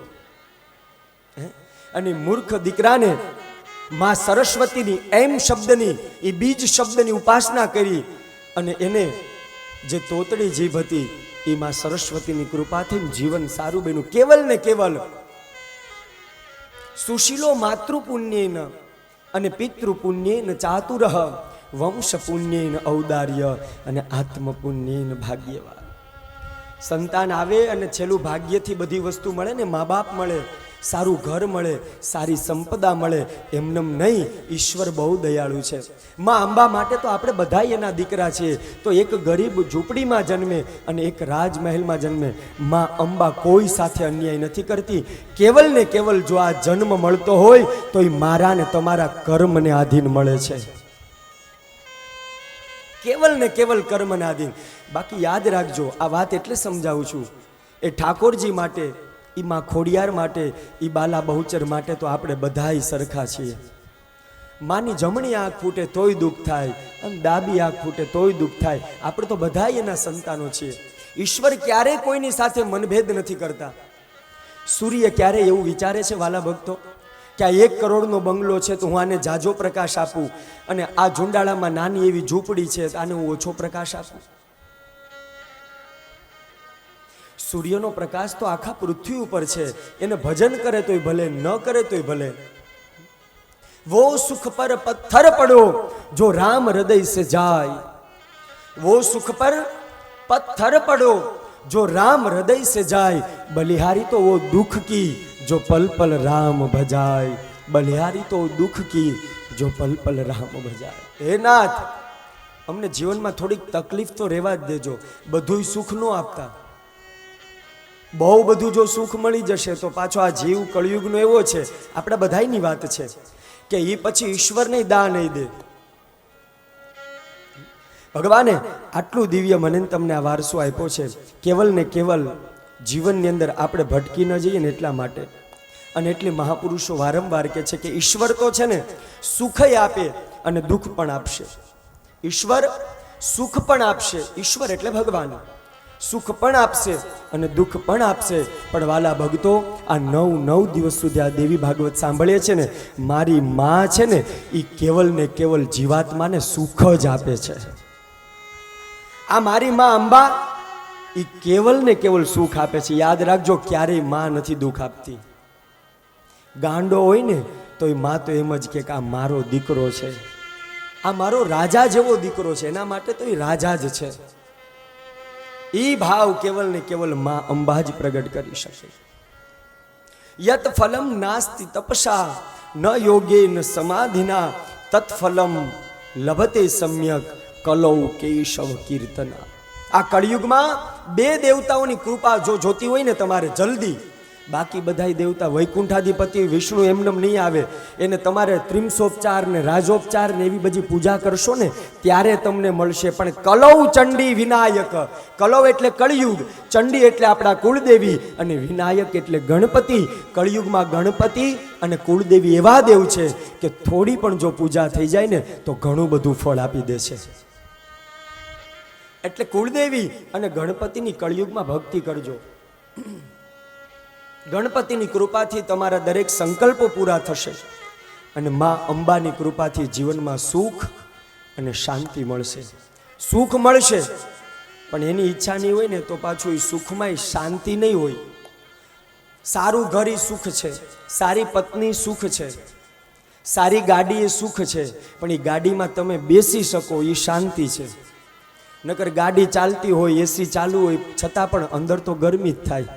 અને મૂર્ખ દીકરાને માં સરસ્વતીની એમ શબ્દની એ બીજ શબ્દની ઉપાસના કરી, અને એને જે તોતડી જીભ હતી એ માં સરસ્વતીની કૃપાથી જીવન સારું બન્યું. કેવલ ને કેવલ સુશીલો માતૃ પુણ્યેન અને પિતૃ પુણ્યેન ચાતુરઃ વંશ પુણ્યેન ઔદાર્ય અને આત્મ પુણ્યેન ભાગ્યવાન. સંતાન આવે અને છેલ્લું ભાગ્યથી બધી વસ્તુ મળે ને, મા બાપ મળે, સારું ઘર મળે, સારી સંપદા મળે, એમનેમ નહીં. ઈશ્વર બહુ દયાળુ છે. માં અંબા માટે તો આપણે બધા એના દીકરા છીએ. તો એક ગરીબ ઝૂંપડીમાં જન્મે અને એક રાજમહેલમાં જન્મે, માં અંબા કોઈ સાથે અન્યાય નથી કરતી. કેવલ ને કેવલ જો આ જન્મ મળતો હોય તો એ મારા ને તમારા કર્મને આધીન મળે છે. કેવલ ને કેવલ કર્મને આધીન. બાકી યાદ રાખજો, આ વાત એટલે સમજાવું છું, એ ઠાકોરજી માટે, ઈ માં ખોડિયાર માટે, ઈ બાલા બહુચર માટે તો આપણે બધાય સરખા છીએ. માની જમણી આંખ ફૂટે તોય દુઃખ થાય અને ડાબી આંખ ફૂટે તોય દુઃખ થાય. આપણે તો બધા એના સંતાનો છીએ. ઈશ્વર ક્યારેય કોઈની સાથે મનભેદ નથી કરતા. સૂર્ય ક્યારે એવું વિચારે છે વાલા ભક્તો કે આ 1 કરોડનો બંગલો છે તો હું આને જાજો પ્રકાશ આપું અને આ ઝુંડાળામાં નાની એવી ઝૂંપડી છે આને હું ઓછો પ્રકાશ આપું? સૂર્યનો પ્રકાશ તો આખા પૃથ્વી ઉપર છે. એને ભજન કરે તોય ભલે, ન કરે તોય ભલે. वो सुख पर पत्थर पड़ो जो राम हृदय से जाए, वो सुख पर पत्थर पड़ो जो राम हृदय से जाए, बलिहारी तो वो दुख की जो पल पल राम भजाए, बलिहारी तो दुख की जो पल पल राम भजाए. हे नाथ, અમને જીવનમાં થોડીક તકલીફ તો રહેવા જ દેજો. બધું સુખ નો આપતા. બહુ બધું જો સુખ મળી જશે તો પાછો આ જીવ કળિયુગનો એવો છે, આપણા બધાની વાત છે કે એ પછી ઈશ્વરને દાન નહીં દે. ભગવાને આટલું દિવ્ય મને તમને આ વારસો આપ્યો છે કેવલ ને કેવલ જીવનની અંદર આપણે ભટકી ન જઈએ ને એટલા માટે. અને એટલે મહાપુરુષો વારંવાર કહે છે કે ઈશ્વર તો છે ને સુખય આપે અને દુઃખ પણ આપશે. ઈશ્વર સુખ પણ આપશે. ઈશ્વર એટલે ભગવાન સુખ પણ આપશે અને દુઃખ પણ આપશે. પણ વાલા ભક્તો, આ 9 દિવસ સુધી આ દેવી ભાગવત સાંભળીએ છે ને, મારી માં છે ને એ કેવલ ને કેવલ જીવાત્માને સુખ જ આપે છે. આ મારી માં અંબા એ કેવલ ને કેવલ સુખ આપે છે. યાદ રાખજો, ક્યારેય માં નથી દુઃખ આપતી. ગાંડો હોય ને તો એ માં તો એમ જ કે આ મારો દીકરો છે, આ મારો રાજા જેવો દીકરો છે, એના માટે તો એ રાજા જ છે. ઈ ભાવ કેવલ ને કેવલ માં અંબા જ પ્રગટ કરી શકે. યત ફલમ નાસ્તિ તપસા ન યોગે ન સમાધિના તત્ફલમ લભતે સમ્યક કલૌ કેશવ કીર્તના. આ કળિયુગમાં 2 દેવતાઓની કૃપા જો જોતી હોય ને તમારે જલ્દી, બાકી બધાય દેવતા વૈકુંઠાધિપતિ વિષ્ણુ એમનેમ નહીં આવે. એને તમારે ત્રિમસોપચાર ને રાજોપચાર ને એવી બધી પૂજા કરશો ને ત્યારે તમને મળશે. પણ કલૌ ચંડી વિનાયક, કલૌ એટલે કળિયુગ, ચંડી એટલે આપણા કુળદેવી અને વિનાયક એટલે ગણપતિ. કળિયુગમાં ગણપતિ અને કુળદેવી એવા દેવ છે કે થોડી પણ જો પૂજા થઈ જાય ને તો ઘણું બધું ફળ આપી દે છે. એટલે કુળદેવી અને ગણપતિની કળિયુગમાં ભક્તિ કરજો. ગણપતિની કૃપાથી તમારા દરેક સંકલ્પો પૂરા થશે અને માં અંબાની કૃપાથી જીવનમાં સુખ અને શાંતિ મળશે. સુખ મળશે પણ એની ઈચ્છા નહીં હોય ને તો પાછું એ સુખમાં શાંતિ નહીં હોય. સારું ઘર એ સુખ છે, સારી પત્ની સુખ છે, સારી ગાડી એ સુખ છે, પણ એ ગાડીમાં તમે બેસી શકો એ શાંતિ છે. નકર ગાડી ચાલતી હોય, એસી ચાલુ હોય, છતાં પણ અંદર તો ગરમી જ થાય.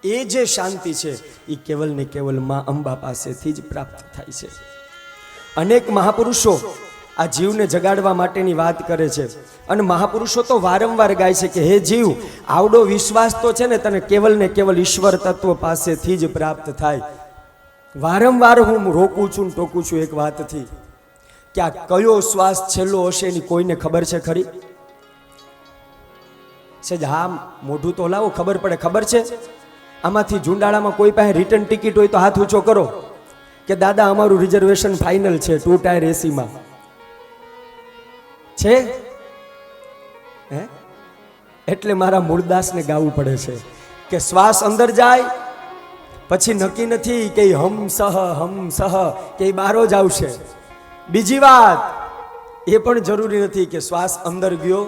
એ જે શાંતિ છે એ કેવલ ને કેવલ માં અંબા પાસેથી જ પ્રાપ્ત થાય છે. અનેક મહાપુરુષો આ જીવને જગાડવા માટેની વાત કરે છે અને મહાપુરુષો તો વારંવાર ગાય છે કે હે જીવ, આવડો વિશ્વાસ તો છે ને તને કેવલ ને કેવલ ઈશ્વર તત્વ પાસેથી જ પ્રાપ્ત થાય. વારંવાર હું રોકું છું, ટોકું છું એક વાતથી કે આ કયો શ્વાસ છેલ્લો હશે એની કોઈને ખબર છે ખરી? છે હા, મોઢું તો લાવો ખબર પડે. ખબર છે? આમાંથી ઝુંડાળામાં કોઈ પાસે રિટર્ન ટિકિટ હોય તો હાથ ઊંચો કરો કે દાદા અમારું રિઝર્વેશન ફાઇનલ છે 2 ટાયર એસીમાં છે. હે એટલે મારા મૂળદાસને ગાવું પડે છે કે શ્વાસ અંદર જાય પછી નક્કી નથી કે હમ સહ કે બારો જ આવશે. બીજી વાત એ પણ જરૂરી નથી કે શ્વાસ અંદર ગયો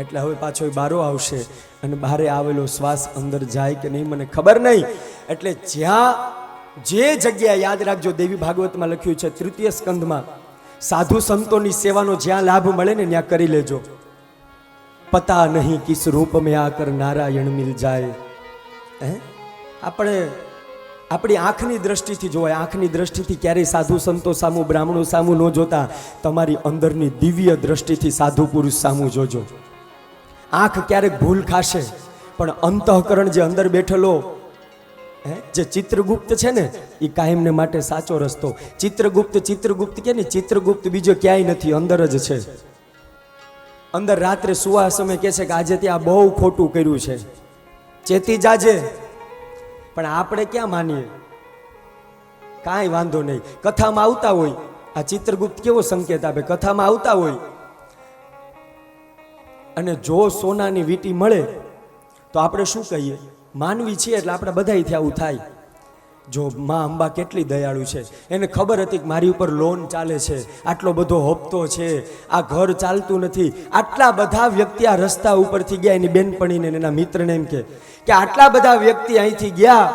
એટલે હવે પાછો બારો આવશે અને બહારે આવેલો શ્વાસ અંદર જાય કે નહીં મને ખબર નહીં. એટલે જ્યાં જે જગ્યાએ યાદ રાખજો, દેવી ભાગવતમાં લખ્યું છે 3ય સ્કંધમાં, સાધુ સંતોની સેવાનો જ્યાં લાભ મળે ને ત્યાં કરી લેજો. પતા નહીં કિસ રૂપ મેં આકર નારાયણ મિલ જાય. આપણે આપણી આંખની દ્રષ્ટિથી જોવાય. આંખની દ્રષ્ટિથી ક્યારેય સાધુ સંતો સામું, બ્રાહ્મણો સામું ન જોતા. તમારી અંદરની દિવ્ય દ્રષ્ટિથી સાધુ પુરુષ સામું જોજો. આંખ ક્યારેક ભૂલ ખાશે પણ અંતઃકરણ જે અંદર બેઠેલો જે ચિત્રગુપ્ત છે ને એ કાયમને માટે સાચો રસ્તો. ચિત્રગુપ્ત કે ને, ચિત્રગુપ્ત બીજો ક્યાંય નથી, અંદર જ છે. અંદર રાત્રે સુવા સમય કહે છે કે આજે ત્યાં બહુ ખોટું કર્યું છે, ચેતી જાજે. પણ આપણે ક્યાં માનીએ? કાંઈ વાંધો નહીં. કથામાં આવતા હોય, આ ચિત્રગુપ્ત કેવો સંકેત આપે, કથામાં આવતા હોય અને જો સોનાની વીંટી મળે તો આપણે શું કહીએ? માનવી છીએ એટલે આપણે બધાયથી આવું થાય. જો માં અંબા કેટલી દયાળુ છે, એને ખબર હતી કે મારી ઉપર લોન ચાલે છે, આટલો બધો હપ્તો છે, આ ઘર ચાલતું નથી. આટલા બધા વ્યક્તિ આ રસ્તા ઉપરથી ગયા, એની બેનપણીને એના મિત્રને એમ કે આટલા બધા વ્યક્તિ અહીંથી ગયા,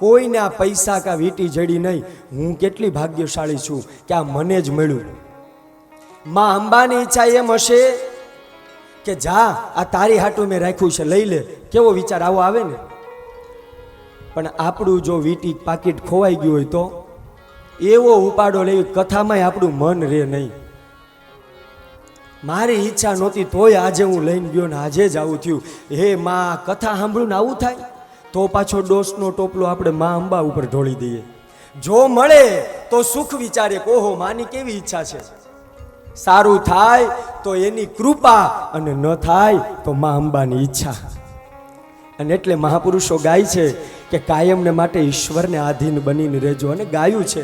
કોઈને આ પૈસા કા વીંટી જડી નહીં. હું કેટલી ભાગ્યશાળી છું કે આ મને જ મળ્યું. માં અંબાની ઈચ્છા એમ હશે કે જા, આ તારી હાટું મેં રાખ્યું છે, લઈ લે. કેવો વિચાર આવો આવે ને? પણ આપણું જો વીંટી પાકીટ ખોવાઈ ગયું હોય તો એવો ઉપાડો લઈ, કથામાંય આપણું મન રહે નહીં. મારી ઈચ્છા નહોતી તોય આજે હું લઈને ગયો ને આજે જ આવું થયું. હે માં, કથા સાંભળું ને આવું થાય તો પાછો ડોસનો ટોપલો આપણે માં અંબા ઉપર ઢોળી દઈએ. જો મળે તો સુખ વિચારે, ઓહો માની કેવી ઈચ્છા છે. સારું થાય તો એની કૃપા, અને ન થાય તો માં અંબાની ઈચ્છા. અને એટલે મહાપુરુષો ગાય છે કે કાયમને માટે ઈશ્વરને આધીન બનીને રહેજો. અને ગાયું છે